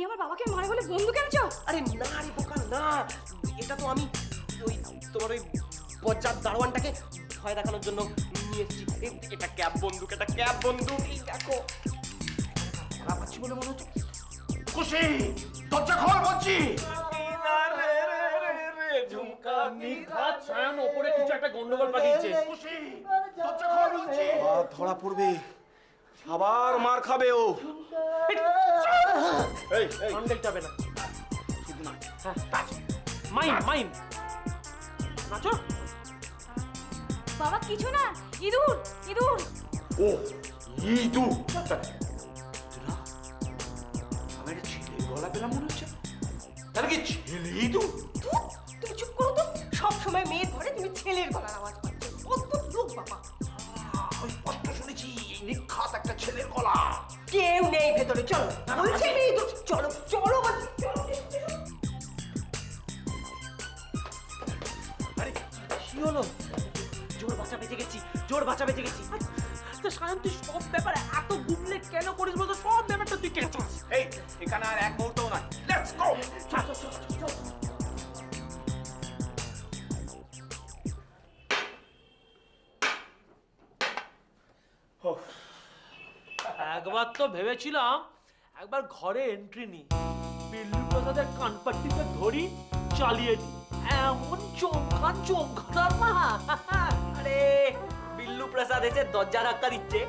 আমার বাবাকে মারে বলে বন্দুক এনেছো? আরে না রে বোকা না, এটা তো আমি ওই তোমার ওই বজ্জাত দারোয়ানটাকে ভয় দেখানোর জন্য নিয়ে এসেছি। এটা ক্যাব বন্দুক, এটা ক্যাব বন্দুক। এই দেখো ভরা পাচ্ছি বলে মনে হচ্ছে। খুশি দরজা খোল বলছি। ঝুমকা নিধা ছায়ান ওপরে কিছু একটা গন্ডগোল পাকিয়েছে। খুশি দরজা খোল বলছি। ধরা পড়বে, আবার মার খাবে ও। এই হ্যান্ডেল যাবে না। মাইম মাইম নাচো। বাবা কিছু না, ইঁদুর ইঁদুর। ও ইঁদুর, আমার ছেলের গলা পেলাম মনে হচ্ছে। তাহলে কি ছেলে ইঁদুর? তুমি চুপ করো তো, সব সময় মেয়ের ঘরে তুমি ছেলের গলার আওয়াজ পাচ্ছ। অদ্ভুত লোক বাবা। আমি স্পষ্ট শুনেছি নিখাত একটা ছেলের গলা। কেউ নেই ভেতরে, চলো বলছি আমি ইঁদুর। চলো চলো বলছি, চলো। আরে কি হলো? জোর বাঁচা বেঁচে গেছি, জোর বাঁচা বেঁচে গেছি। তো সায়ন তুই সব ব্যাপারে এত গুবলে কেন করিস বলতো? সব ব্যাপারটা তুই কেন চাস? এই এখানে আর এক মুহূর্তও নাই। Let's go. একবার তো ভেবেছিলাম একবার ঘরে এন্ট্রি নি, বিল্লু প্রসাদের কানপাট্টিতে ধরি চালিয়ে নি। এমন চমকান না। আরে বিল্লু প্রসাদ এসে দরজা ধাক্কা দিচ্ছে,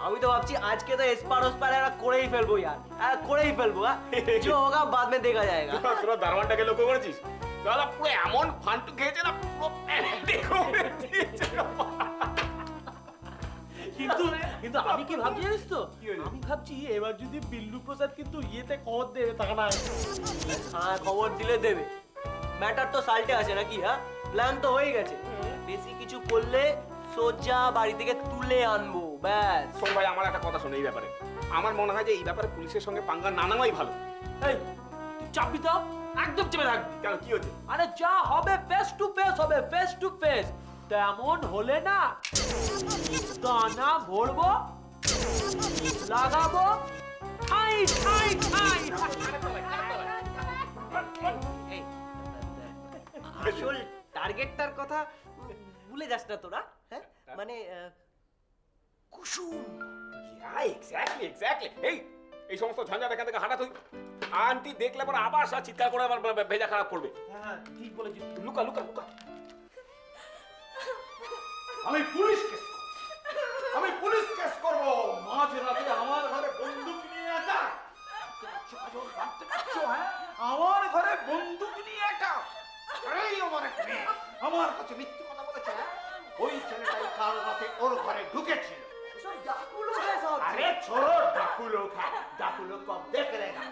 আমি তো ভাবছি আজকে তো এসপার ওসপার একটা করেই ফেলবো यार, করেই ফেলবো। जो होगा बाद में देखा जाएगा। তোরা দারোয়ানটাকে লক্ষ্য করেছিস? দাদা পুরো এমন ফান্টু খেয়েছে না, পুরো দেখো। কিন্তু আমি কি ভাবছি জানিস তো? আমি ভাবছি এবার যদি বিল্লু প্রসাদ কিন্তু ইয়েতে খবর দেবে তা না। হ্যাঁ খবর দিলে দেবে, ম্যাটার তো সাল্টে আছে নাকি? হ্যাঁ প্ল্যান তো হয়ে গেছে, বেশি কিছু করলে সোজা বাড়ি থেকে তুলে আনবো ব্যাস। শোন ভাই, আমার একটা কথা শোনো এই ব্যাপারে। আমার মনে হয় যে এই ব্যাপারে পুলিশের সঙ্গে পাঙ্গা না নেওয়াই ভালো। এই তুই চাপবি তো, একদম চেপে থাকবি। কেন কি হচ্ছে? আরে যা হবে ফেস টু ফেস হবে, ফেস টু ফেস। তেমন হলে না দানা ভরবো, লাগাবো, ঠাই ঠাই ঠাই। এই, আসল টার্গেটটার কথা ভুলে যাস না তোরা। হ্যাঁ মানে কুসুম। এক্স্যাক্টলি। এই সমস্ত ঝঞ্ঝাট এখান থেকে হাঁটা তুই। আন্টি দেখলে পরে আবার সব চিৎকার করে আবার ভেজা খারাপ করবে। হ্যাঁ ঠিক বলেছিস। লুকা। আমি পুলিশ কেস করবো। মাঝ রাতে আমার ঘরে বন্দুক নিয়ে একা। আমার ঘরে বন্দুক নিয়ে একা। এই আমার এক মেয়ে আমার কাছে মিথ্যে কথা বলেছে। ওই ছেলেটাই কাল রাতে ওর ঘরে ঢুকেছিল। আরে ছোড়ো, ডাকু লোক কব দেখ লেগা।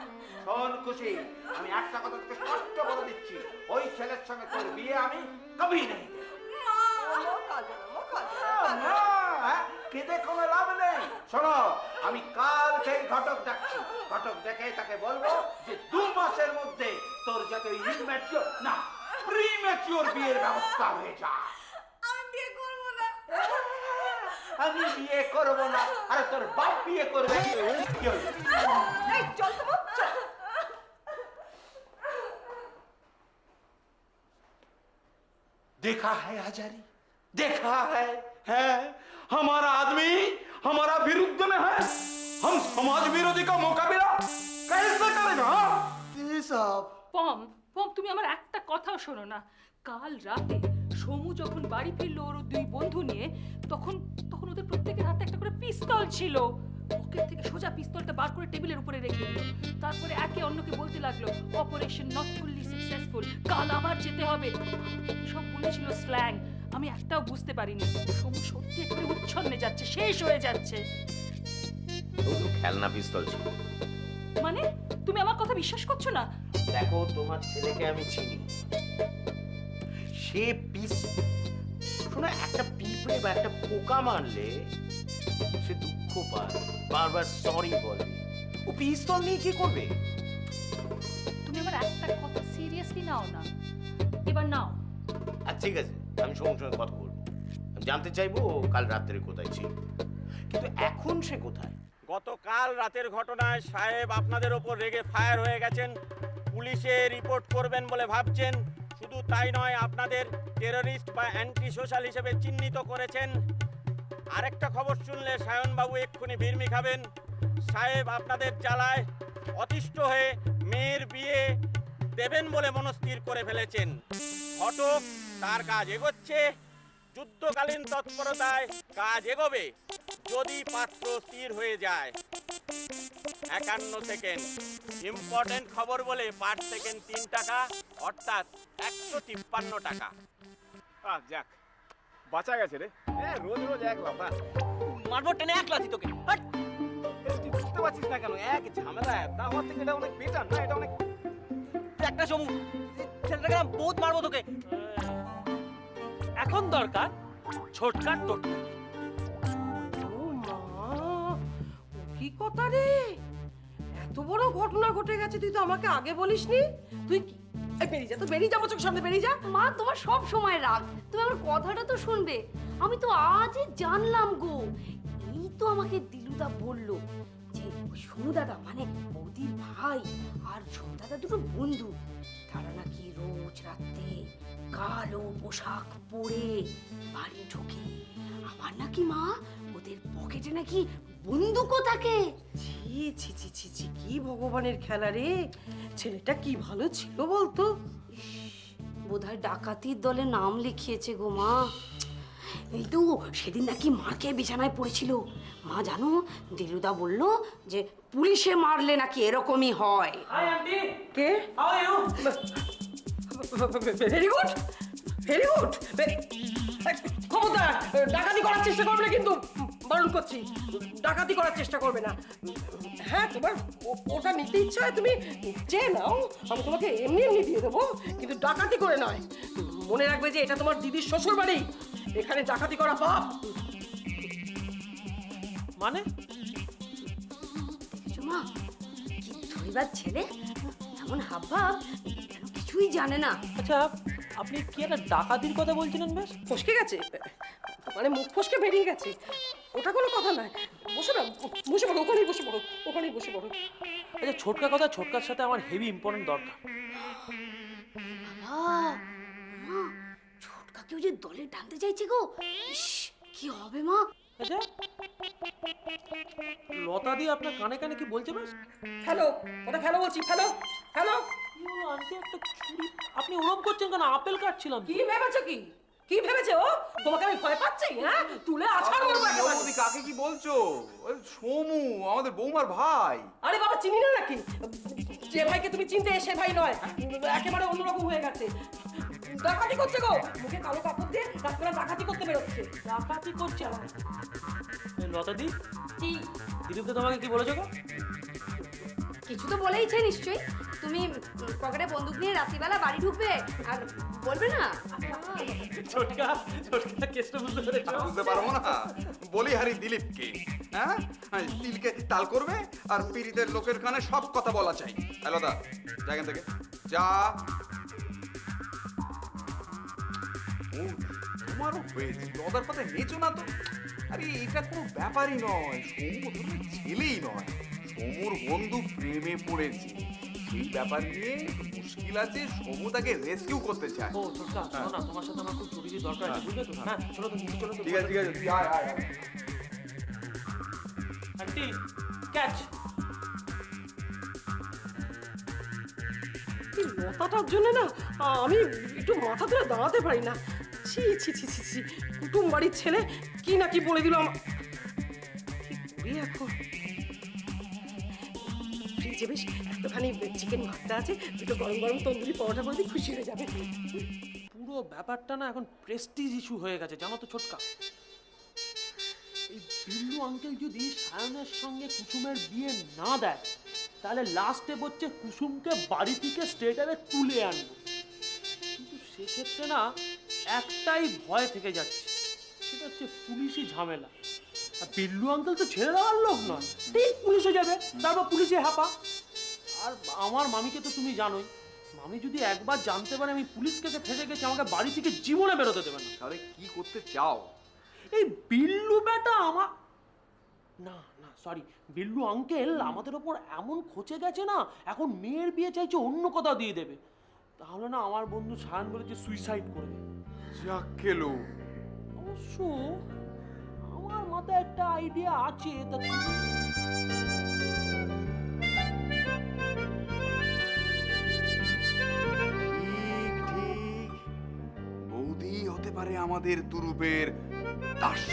শোন খুশি, আমি একটা কথা তোকে স্পষ্ট বলে দিচ্ছি, ওই ছেলের সঙ্গে তোর বিয়ে আমি কবি নেই। কেঁদে কোনো লাভ নেই। শোনো, আমি কাল সেই ঘটক ডাকছি। ঘটক দেখে তাকে বলবো যে 2 মাসের মধ্যে তোর যাতে ইনম্যাচিওর না প্রিম্যাচিওর বিয়ের ব্যবস্থা হয়ে যায়। আমি বিয়ে করব না, আরে তোর বাপ বিয়ে করবে। কি হলো? देखा है हजारी, देखा है हमारा आदमी हमारा विरुद्ध में है। हम समाज विरोधी का मुकाबला कैसे करेगा? পম পম তুমি আমার একটা কথাও শোনো না। কাল রাতে সমু যখন বাড়ি ফিরলো ওর 2 বন্ধু নিয়ে, তখন ওদের প্রত্যেকের হাতে একটা করে পিস্তল ছিল। পকেট থেকে সোজা পিস্তলটা বার করে টেবিলের উপরে রেখে দিল। তারপরে একে অন্যকে বলতে লাগলো অপারেশন নট ফুললি সাকসেসফুল, কাল আবার যেতে হবে। সব বলেছিল স্ল্যাং, আমি একটাও বুঝতে পারিনি। সমু সত্যি একটু উচ্ছন্নে যাচ্ছে, শেষ হয়ে যাচ্ছে। খেলনা পিস্তল ছিল। মানে তুমি আমার কথা বিশ্বাস করছো না? দেখো তোমার ছেলেকে আমি চিনি, সে শোনো একটা পিঁপড়ে বা একটা পোকা মারলে সে দুঃখ পায়, বারবার সরি বলে। ও পিস্তল নিয়ে কি করবে? তুমি আমার একটা কথা সিরিয়াসলি নাও না, এবার নাও। আচ্ছা ঠিক আছে, আমি সমুর সঙ্গে কথা বলবো। আমি জানতে চাইবো ও কাল রাত্রে কোথায় ছিল, কিন্তু এখন সে কোথায়? গতকাল রাতের ঘটনায় সাহেব আপনাদের ওপর রেগে ফায়ার হয়ে গেছেন, পুলিশে রিপোর্ট করবেন বলে ভাবছেন। শুধু তাই নয়, আপনাদের টেররিস্ট বা অ্যান্টি সোশ্যাল হিসেবে চিহ্নিত করেছেন। আরেকটা খবর শুনলে সায়নবাবু এক্ষুনি ভিড়মি খাবেন। সাহেব আপনাদের জ্বালায় অতিষ্ঠ হয়ে মেয়ের বিয়ে দেবেন বলে মনস্থির করে ফেলেছেন। ঘটক তার কাজ এগোচ্ছে, যুদ্ধকালীন তৎপরতায় কাজ এগোবে যদি পাত্র স্থির হয়ে যায়। 51 সেকেন্ড, ইম্পর্টেন্ট খবর বলে পার সেকেন্ড 3 টাকা, অর্থাৎ 153 টাকা। যাক, বাঁচা গেছে রে। রোজ রোজ এক লাফা। মারবো টেনে এক লাথি তোকে। হাট! তুই বুঝতে পারছিস না কেন? এক ঝামেলা, তা হওয়ার থেকে এটা অনেক বেটার না? এটা অনেক একটা সমু ছেলেটাকে আমি বহুত মারবো তোকে। এখন দরকার ছোটকার টোটকা। ও মা, ও কি কথা রে? এত বড় ঘটনা ঘটে গেছে, তুই তো আমাকে আগে বলিসনি। তুই কি এই বেরিয়ে যা, তো বেরিয়ে যা, চোখের সামনে বেরিয়ে যা। মা, তোমার সব সময় রাগ, তুমি আমার কথাটা তো শুনবে। আমি তো আজই জানলাম গো, এই তো আমাকে দিলুদা বললো যে সোনু দাদা মানে বৌদির ভাই আর সোনু দাদা দুটো বন্ধু, তারা নাকি রোজ রাতে কালো পোশাক পরে বাড়ি ঢোকে। আবার নাকি মা ওদের পকেটে নাকি বন্দুকও থাকে। ছি ছি ছি ছি ছি, কি ভগবানের খেলা রে! ছেলেটা কি ভালো ছিল বলতো। বোধহয় ডাকাতির দলে নাম লিখিয়েছে গো মা। এই তো সেদিন নাকি মাকে বিছানায় পড়েছিল। মা জানো, দিলুদা বলল যে পুলিশে মারলে নাকি এরকমই হয়। হাই আন্টি, কে? How are you? Very good, very good. খবরদার, ডাকাতি করার চেষ্টা করবে না কিন্তু, বারণ করছি। ডাকাতি করার চেষ্টা করবে না। হ্যাঁ, তোমার ওটা নিতে ইচ্ছা হয় তুমি চেয়ে নাও, আমি তোমাকে এমনি এমনি দিয়ে দেবো, কিন্তু ডাকাতি করে নয়। মনে রাখবে যে এটা তোমার দিদির শ্বশুর বাড়ি, এখানে ডাকাতি করা পাপ। মানে দেখেছো মা, কি ধরিবার ছেলে, এমন হাবভাব, যেন কিছুই জানে না। আচ্ছা, আপনি কি একটা ডাকাতির কথা বলছিলেন? বেশ ফসকে গেছে, মানে মুখ ফসকে বেরিয়ে গেছে, ওটা কোনো কথা নয়। বসে না, বসে পড়ো, ওখানেই বসে পড়ো, ওখানেই বসে পড়ো। আচ্ছা, ছোটকা কথা, ছোটকার সাথে আমার হেভি ইম্পর্টেন্ট দরকার। বাবা, মা, ছোটকাকেও যে দলে টানতে চাইছে গো। ইস, কি হবে মা? আচ্ছা, লতা দি আপনার কানে কানে কি বলছে? বেশ ফেলো, ওটা ফেলো বলছি, ফেলো, ফেলো। কি হলো আন্টি, একটা ছুরি? আপনি ওরম করছেন কেন? আপেল কাটছিলাম। কি ভেবেছো কি? কি ভেবেছো ও? তোমাকে আমি ভয় পাচ্ছি? হ্যাঁ, তুলে আছাড় করবো একেবারে। তুমি কাকে কি বলছো? ওই সোমু, আমাদের বৌমার ভাই। আরে বাবা, চিনি না নাকি? যে ভাইকে তুমি চিনতে সে ভাই নয়, একেবারে অন্যরকম হয়ে গেছে। ডাকাতি করছে গো, মুখে কালো কাপড় দিয়ে রাত্রে ডাকাতি করতে বেরোচ্ছে। ডাকাতি করছে? লতা দি, কি? দিলীপ দা তোমাকে কি বলেছো গো? কিছু তো বলেইছে নিশ্চয়ই। তুমি পকেটে বন্দুক নিয়ে রাত্রিবেলা বাড়ি ঢুকবে আর বলবে না? ছোটকা, ছোটকা কেসটা বুঝতে পেরেছো? বুঝতে পারবো না? বলিহারি দিলীপকে, হ্যাঁ, তিলকে তাল করবে আর পীড়িতের লোকের কানে সব কথা বলা চাই। আলাদা জায়গা থেকে যা। তোমারও হয়েছে, লদার পাতে নেচো না তো। আরে এটা কোনো ব্যাপারই নয়, সমু ধরনের ছেলেই নয়, সমুর বন্ধু প্রেমে পড়েছে, সেই ব্যাপার নিয়ে মুশকিল আছে। সমু তাকে রেস্কিউ করতে চায়। ও ছোটকা, শোনো না, তোমার সাথে আমার খুব জরুরি দরকার আছে, বুঝলে তো? হ্যাঁ, চলো তো, নিচে চলো তো। ঠিক আছে, ঠিক আছে, তুই আয় আয় আয়। Aunty, catch. এই লতাটার জন্য না আমি একটু মাথা তুলে দাঁড়াতে পারি না। ছি ছি ছি ছি ছি, কুটুম বাড়ির ছেলে কি না কি বলে দিল আমার। কি করি এখন? ফ্রিজে বেশ একটুখানি চিকেন ভাতটা আছে, একটু গরম গরম তন্দুরি পরোটা করে দিই, খুশি হয়ে যাবে। পুরো ব্যাপারটা না এখন প্রেস্টিজ ইস্যু হয়ে গেছে, জানো তো ছোটকা। এই বিল্লু আঙ্কেল যদি সায়নের সঙ্গে কুসুমের বিয়ে না দেয়, তাহলে লাস্টে বলছে কুসুমকে বাড়ি থেকে স্ট্রেটারে তুলে আনবো। কিন্তু সেক্ষেত্রে না একটাই ভয় থেকে যাচ্ছে, সেটা হচ্ছে পুলিশি ঝামেলা। আর বিল্লু আঙ্কেল তো ছেড়ে দেওয়ার লোক নয়, ঠিক পুলিশে যাবে, তারপর পুলিশে হাঁপা। আর আমার মামিকে তো তুমি জানোই, মামি যদি একবার জানতে পারে আমি পুলিশ কেসে ফেসে গেছি, আমাকে বাড়ি থেকে জীবনে বেরোতে দেবে না। তাহলে কি করতে চাও? এই বিল্লু বেটা আমার না না সরি, বিল্লু আঙ্কেল আমাদের ওপর এমন খচে গেছে না, এখন মেয়ের বিয়ে চাইছে অন্য কোথাও দিয়ে দেবে। তাহলে না আমার বন্ধু সায়ন বলেছে সুইসাইড করবে। জাক্কেলো, অবশ্য আমার মাথায় একটা আইডিয়া আছে। তা ঠিক ঠিক, বৌদি হতে পারে আমাদের তুরুপের দাস।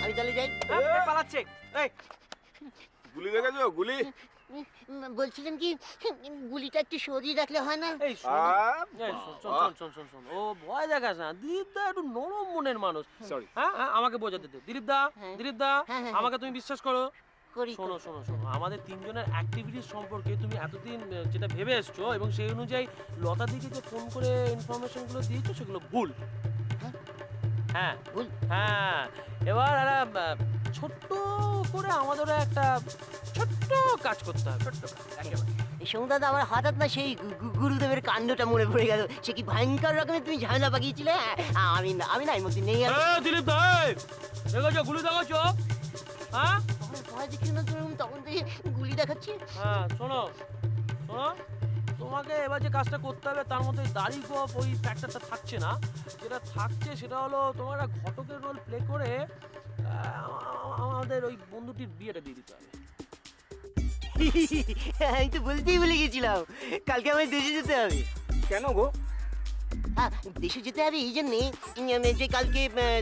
আমি তাহলে যাই। পালাচ্ছে। এই গুলি দেখেছো? গুলি বলছিলাম কি গুলিটা একটু সরিয়ে রাখলে হয় না? এই শোন, এই শোন, শোন, ও ভয় দেখাস না। দিলীপ দা একটু নরম মনের মানুষ। সরি। হ্যাঁ আমাকে বোঝাতে দে। দিলীপ দা, আমাকে তুমি বিশ্বাস করো। শোনো শোনো শোনো, আমাদের তিনজনের অ্যাক্টিভিটিস সম্পর্কে তুমি এতদিন যেটা ভেবে এসছো এবং সেই অনুযায়ী লতা দিকে যে ফোন করে ইনফরমেশনগুলো দিয়েছো সেগুলো ভুল। হ্যাঁ ভুল? হ্যাঁ, এবার একটা ছোট্ট করে আমাদের একটা ছোট্ট কাজ করতে হবে। ছোট্ট কাজ একেবারে। সৌদাদা আমার হঠাৎ না সেই গুরুদেবের কাণ্ডটা মনে পড়ে গেল। সে কি ভয়ঙ্কর রকমের তুমি ঝামেলা পাকিয়েছিলে। আমি না এর মধ্যে নেই। দিলীপ ভাই দেখেছো গুলি দেখাচ্ছো? হ্যাঁ ভয় দেখি না তুমি তখন থেকে গুলি দেখাচ্ছি। হ্যাঁ শোনো শোনো, তোমাকে এবার যে কাজটা করতে হবে তার মধ্যে দাড়ি গোপ ওই ফ্যাক্টরটা থাকছে না। যেটা থাকছে সেটা হলো তোমার একটা ঘটকের রোল প্লে করে আমাদের ওই বন্ধুটির বিয়েটা দিয়ে দিতে হবে। আমি তো বলতেই ভুলে গেছিলাম, কালকে আমায় দেশে যেতে হবে। কেন গো? হ্যাঁ দেশে যেতে হবে এই জন্যে যে কালকে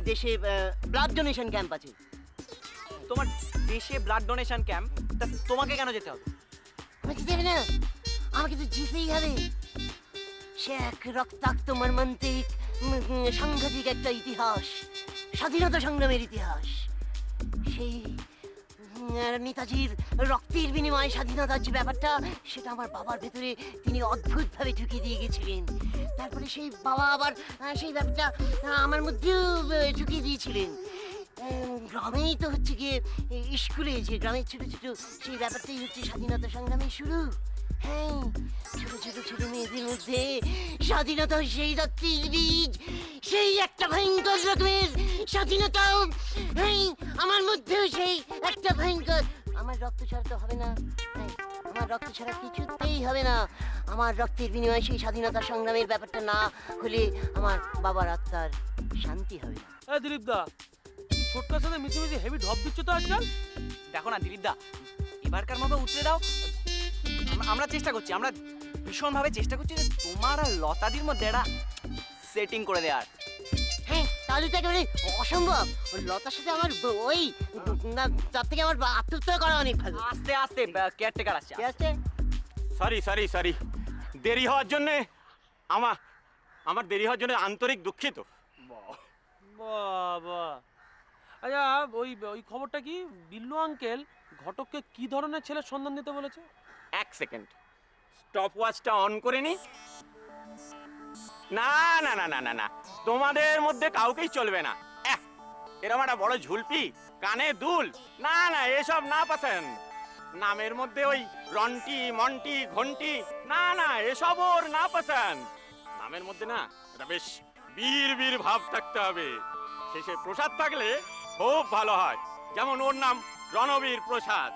দেশে ব্লাড ডোনেশন ক্যাম্প আছে। তোমার দেশে ব্লাড ডোনেশন ক্যাম্প, তা তোমাকে কেন যেতে হবে? আমাকে যেতে হবে না, আমাকে তো যেতেই হবে। সে এক রক্তাক্ত মর্মান্তিক সাংঘাতিক একটা ইতিহাস, স্বাধীনতা সংগ্রামের ইতিহাস। সেই নেতাজির রক্তের বিনিময়ে স্বাধীনতার যে ব্যাপারটা, সেটা আমার বাবার ভেতরে তিনি অদ্ভুতভাবে ঢুকিয়ে দিয়ে গেছিলেন। তারপরে সেই বাবা আবার সেই ব্যাপারটা আমার মধ্যেও ঢুকিয়ে দিয়েছিলেন। গ্রামেই তো হচ্ছে গিয়ে স্কুলে যে গ্রামের ছোট ছোট সেই ব্যাপারটাই হচ্ছে স্বাধীনতা সংগ্রামের শুরু। হ্যাঁ, ছোট ছোট ছোট মেয়েদের মধ্যে স্বাধীনতা সেই রক্তের বীজ, সেই একটা ভয়ঙ্কর রকমের স্বাধীনতা। হ্যাঁ, আমার মধ্যেও সেই একটা ভয়ঙ্কর। আমার রক্ত ছাড়া তো হবে না। হ্যাঁ, আমার রক্ত ছাড়া কিছুতেই হবে না। আমার রক্তের বিনিময়ে সেই স্বাধীনতা সংগ্রামের ব্যাপারটা না হলে আমার বাবার আত্মার শান্তি হবে না। হ্যাঁ দিলীপ দা, ছোটকার সাথে মিশে হেভি ঢপ দিচ্ছ তো আজকাল। দেখো না দিলীপ দা, এবারকার মতো উতরে দাও। আমরা চেষ্টা করছি, আমরা ভীষণভাবে চেষ্টা করছি যে তোমার আর লতাদির মধ্যে একটা সেটিং করে দেওয়ার। হ্যাঁ, তাহলে তো একেবারে অসম্ভব। ওই লতার সাথে আমার ওই না, তার থেকে আমার আত্মহত্যা করা অনেক ভালো। আস্তে আস্তে কেয়ারটেকার আসছে। ঠিক আছে? সরি দেরি হওয়ার জন্য আমার দেরি হওয়ার জন্য আন্তরিক দুঃখিত। বাবা, আচ্ছা ওই খবরটা কি? বিল্লু আঙ্কেল ঘটককে কি ধরনের ছেলের সন্ধান দিতে বলেছে? এক সেকেন্ড, স্টপ ওয়াচটা অন করে নি। না না না না না না, তোমাদের মধ্যে কাউকেই চলবে না। এরকম একটা বড় ঝুলপি, কানে দুল, না না এসব না পছন্দ। নামের মধ্যে ওই রন্টি মন্টি ঘন্টি, না না এসব ওর না পছন্দ। নামের মধ্যে না এটা বেশ বীর বীর ভাব থাকতে হবে। শেষে প্রসাদ থাকলে খুব ভালো হয়। যেমন ওর নাম রণবীর প্রসাদ,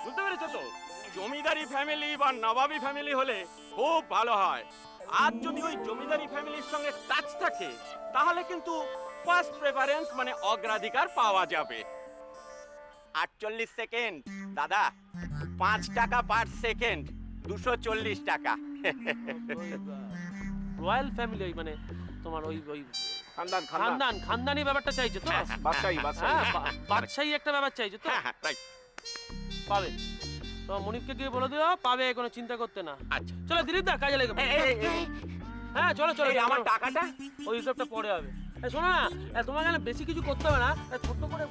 বুঝতে পেরেছো তো? জমিদারি ফ্যামিলি বা নবাবী ফ্যামিলি হলে খুব ভালো হয়। আর যদি ওই জমিদারি ফ্যামিলির সঙ্গে টাচ থাকে তাহলে কিন্তু ফার্স্ট প্রেফারেন্স মানে অগ্রাধিকার পাওয়া যাবে। 48 সেকেন্ড দাদা, 5 টাকা পার সেকেন্ড, 240 টাকা। রয়্যাল ফ্যামিলি মানে তোমার ওই খানদানি ব্যাপারটা চাইছে তো? বাদশাহী একটা ব্যাপার চাইছে তো? পাবে তো, মনিপকে গিয়ে বলে দিও পাবে, কোনো চিন্তা করতে না। আচ্ছা চলো দিলীপ দা, কাজে লেগে। হ্যাঁ চলো চলো, আমার টাকাটা ওই হিসাবটা পরে হবে। শোনো না, তোমাকে বেশি কিছু করতে হবে না, ছোট্ট করে